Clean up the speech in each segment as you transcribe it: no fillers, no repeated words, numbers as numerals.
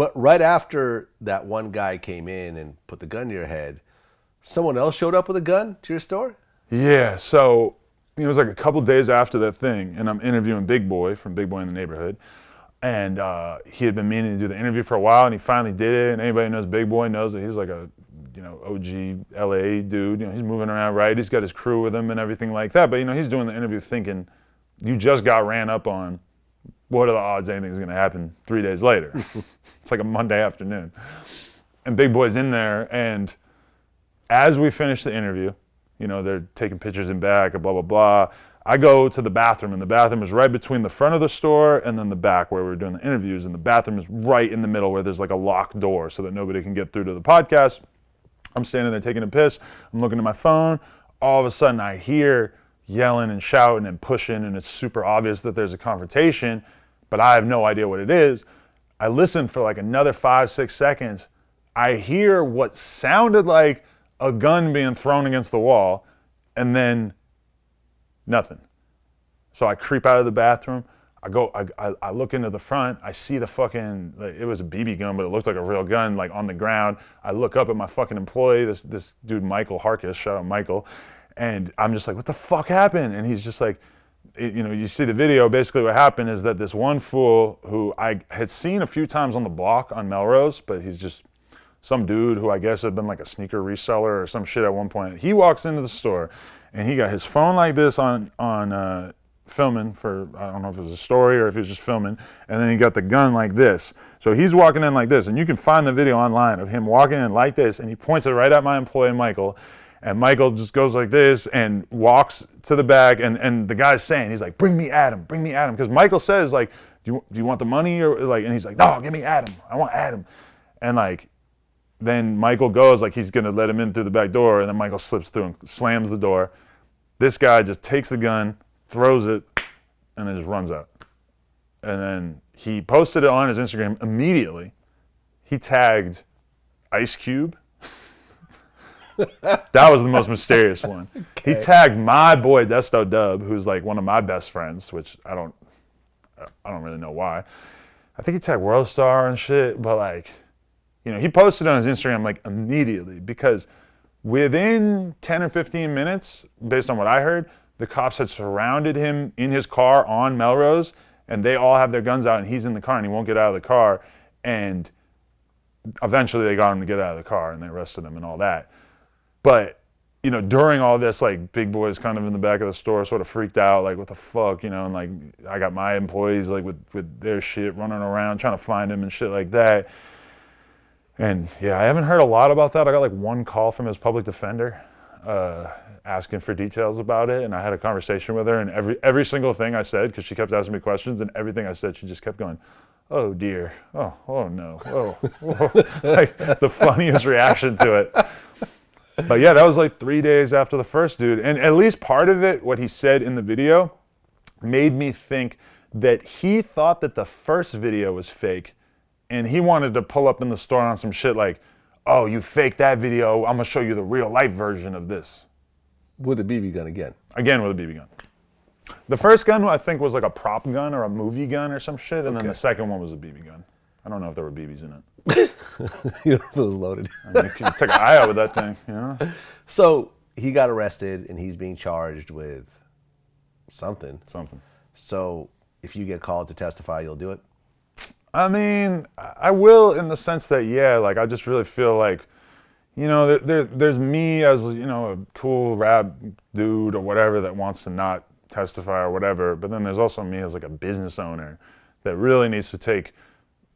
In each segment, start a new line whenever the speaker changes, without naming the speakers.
But right after that one guy came in and put the gun to your head, someone else showed up with a gun to your store?
Yeah, so it was like a couple days after that thing, and I'm interviewing Big Boy from Big Boy in the Neighborhood. And he had been meaning to do the interview for a while, and he finally did it. And anybody who knows Big Boy knows that he's like a, OG LA dude. He's moving around right. He's got his crew with him and everything like that. But he's doing the interview thinking, you just got ran up on. What are the odds anything's going to happen 3 days later? It's like a Monday afternoon. And Big Boy's in there, and as we finish the interview, they're taking pictures in back, blah, blah, blah. I go to the bathroom, and the bathroom is right between the front of the store and then the back where we were doing the interviews, and the bathroom is right in the middle where there's like a locked door so that nobody can get through to the podcast. I'm standing there taking a piss. I'm looking at my phone. All of a sudden, I hear yelling and shouting and pushing, and it's super obvious that there's a confrontation, but I have no idea what it is. I listen for like another 5-6 seconds. I hear what sounded like a gun being thrown against the wall, and then nothing. So I creep out of the bathroom. I look into the front. I see the fucking, it was a BB gun, but it looked like a real gun, like on the ground. I look up at my fucking employee, this dude, Michael Harkis, shout out Michael. And I'm just like, what the fuck happened? And he's just like, you see the video, basically what happened is that this one fool who I had seen a few times on the block on Melrose, but he's just some dude who I guess had been like a sneaker reseller or some shit at one point. He walks into the store and he got his phone like this on filming for, I don't know if it was a story or if he was just filming, and then he got the gun like this. So he's walking in like this, and you can find the video online of him walking in like this, and he points it right at my employee, Michael, and Michael just goes like this and walks to the back, and the guy's saying, he's like, bring me Adam, because Michael says, like, do you want the money, or like, and he's like, no, give me Adam, I want Adam. And like, then Michael goes like he's gonna let him in through the back door, and then Michael slips through and slams the door. This guy just takes the gun, throws it, and then just runs out. And then he posted it on his Instagram immediately. He tagged Ice Cube. That was the most mysterious one. Okay. He tagged my boy Desto Dub, who's like one of my best friends, which I don't really know why. I think he tagged Worldstar and shit, but like, he posted on his Instagram like immediately, because within 10 or 15 minutes, based on what I heard, the cops had surrounded him in his car on Melrose, and they all have their guns out, and he's in the car, and he won't get out of the car. And eventually they got him to get out of the car, and they arrested him and all that. But, during all this, like, Big Boy's kind of in the back of the store, sort of freaked out, like, what the fuck, and like, I got my employees, like, with their shit running around, trying to find him and shit like that. And yeah, I haven't heard a lot about that. I got like one call from his public defender asking for details about it, and I had a conversation with her, and every single thing I said, because she kept asking me questions, and everything I said, she just kept going, oh dear, oh no, oh. Like the funniest reaction to it. But yeah, that was like 3 days after the first dude, and at least part of it, what he said in the video, made me think that he thought that the first video was fake, and he wanted to pull up in the store on some shit like, oh, you faked that video, I'm gonna show you the real life version of this.
With a BB gun again?
Again with a BB gun. The first gun, I think, was like a prop gun or a movie gun or some shit, and then the second one was a BB gun. I don't know if there were BBs in it.
You know if it was loaded.
I mean, you can take an eye out with that thing,
So he got arrested, and he's being charged with something. So if you get called to testify, you'll do it?
I mean, I will, in the sense that, yeah, like, I just really feel like, there's me as, a cool rap dude or whatever that wants to not testify or whatever, but then there's also me as like a business owner that really needs to take,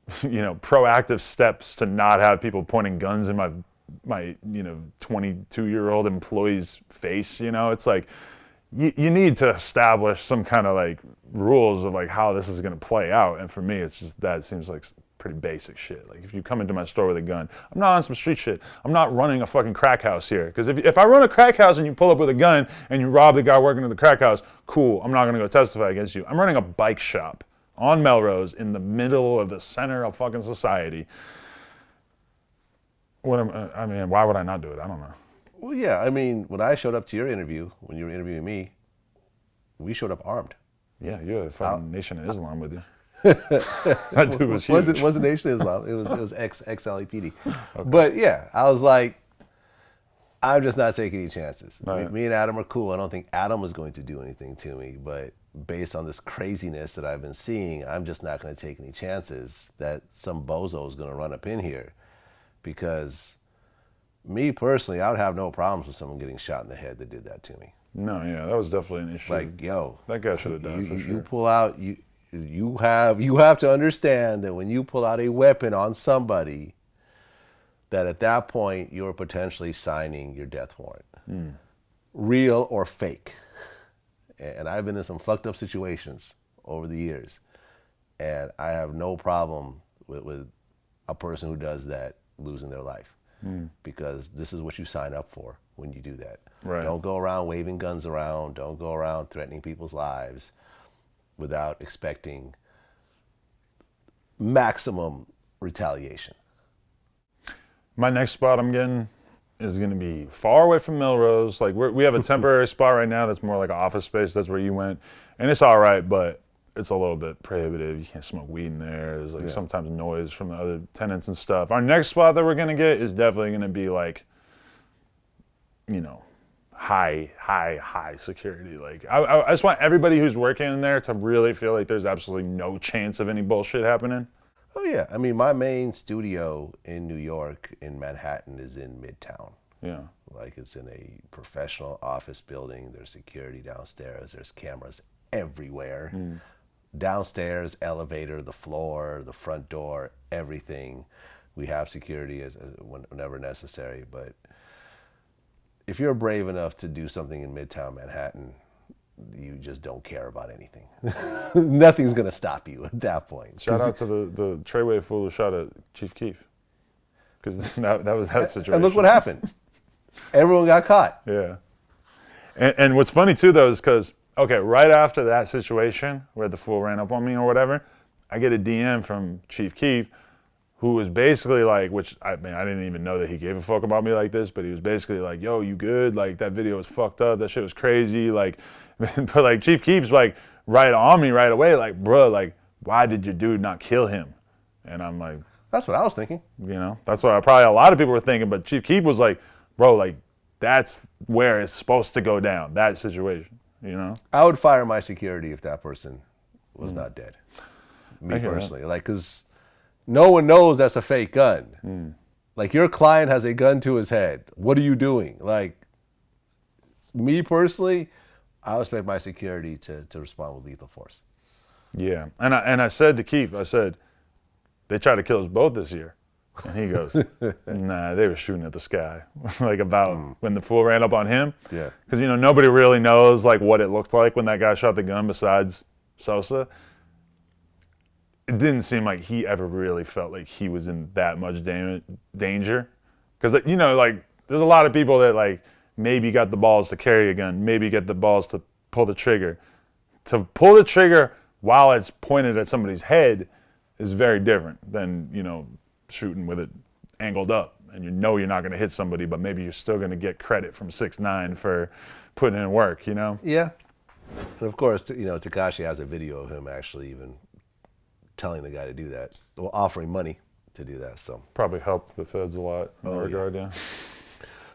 proactive steps to not have people pointing guns in my 22-year-old employee's face. It's like, you need to establish some kind of like rules of like how this is going to play out. And for me, it's just, that seems like pretty basic shit. Like, if you come into my store with a gun, I'm not on some street shit. I'm not running a fucking crack house here. Because if I run a crack house and you pull up with a gun and you rob the guy working at the crack house, cool, I'm not going to go testify against you. I'm running a bike shop on Melrose in the middle of the center of fucking society. Why would I not do it? I don't know.
Well, yeah, I mean, when I showed up to your interview, when you were interviewing me, we showed up armed.
Yeah, you had a fucking Nation of Islam with you. That dude was huge.
Wasn't Nation of Islam. It was ex-LAPD. Okay. But yeah, I was like, I'm just not taking any chances.
Right.
Me and Adam are cool. I don't think Adam was going to do anything to me, but based on this craziness that I've been seeing, I'm just not going to take any chances that some bozo is going to run up in here. Because me personally, I would have no problems with someone getting shot in the head that did that to me.
No, yeah, that was definitely an issue.
Like, yo,
that guy should have died for sure.
You pull out, you have to understand that when you pull out a weapon on somebody, that at that point you're potentially signing your death warrant, real or fake. And I've been in some fucked up situations over the years, and I have no problem with a person who does that losing their life, because this is what you sign up for when you do that.
Right.
Don't go around waving guns around. Don't go around threatening people's lives without expecting maximum retaliation.
My next spot I'm getting is going to be far away from Melrose. Like we have a temporary spot right now that's more like an office space. That's where you went, and it's all right, but it's a little bit prohibitive. You can't smoke weed in there. There's like sometimes noise from the other tenants and stuff. Our next spot that we're going to get is definitely going to be like, you know, high security. Like I just want everybody who's working in there to really feel like there's absolutely no chance of any bullshit happening.
Oh yeah, I mean, my main studio in New York, in Manhattan, is in Midtown.
Yeah.
Like, it's in a professional office building. There's security downstairs. There's cameras everywhere. Downstairs, elevator, the floor, the front door, everything. We have security whenever necessary. But if you're brave enough to do something in Midtown Manhattan, you just don't care about anything. Nothing's going to stop you at that point.
Shout out to the Treyway fool who shot at Chief Keef. Because that was that situation.
And look what happened. Everyone got caught.
Yeah. And what's funny too though is because, okay, right after that situation where the fool ran up on me or whatever, I get a DM from Chief Keef who was basically like, which I mean, I didn't even know that he gave a fuck about me like this, but he was basically like, yo, you good? Like, that video was fucked up. That shit was crazy. Like, but like Chief Keef's like right on me right away. Like, bro, like, why did your dude not kill him? And I'm like,
that's what I was thinking.
You know, that's what probably a lot of people were thinking. But Chief Keef was like, bro, like, that's where it's supposed to go down, that situation, you know?
I would fire my security if that person was not dead. Me personally. Like, because no one knows that's a fake gun. Like, your client has a gun to his head. What are you doing? Like, me personally, I expect my security to respond with lethal force.
Yeah, and I said to Keith, I said, they tried to kill us both this year. And he goes, nah, they were shooting at the sky. Like, about when the fool ran up on him.
Yeah.
Because, you know, nobody really knows, like, what it looked like when that guy shot the gun besides Sosa. It didn't seem like he ever really felt like he was in that much danger. Because, you know, like, there's a lot of people that, like, maybe got the balls to carry a gun, maybe get the balls to pull the trigger. To pull the trigger while it's pointed at somebody's head is very different than, you know, shooting with it angled up. And you know you're not going to hit somebody, but maybe you're still going to get credit from 6ix9ine for putting in work, you know?
Yeah. And of course, you know, Tekashi has a video of him actually even telling the guy to do that, well, offering money to do that. So
probably helped the feds a lot in that regard, yeah.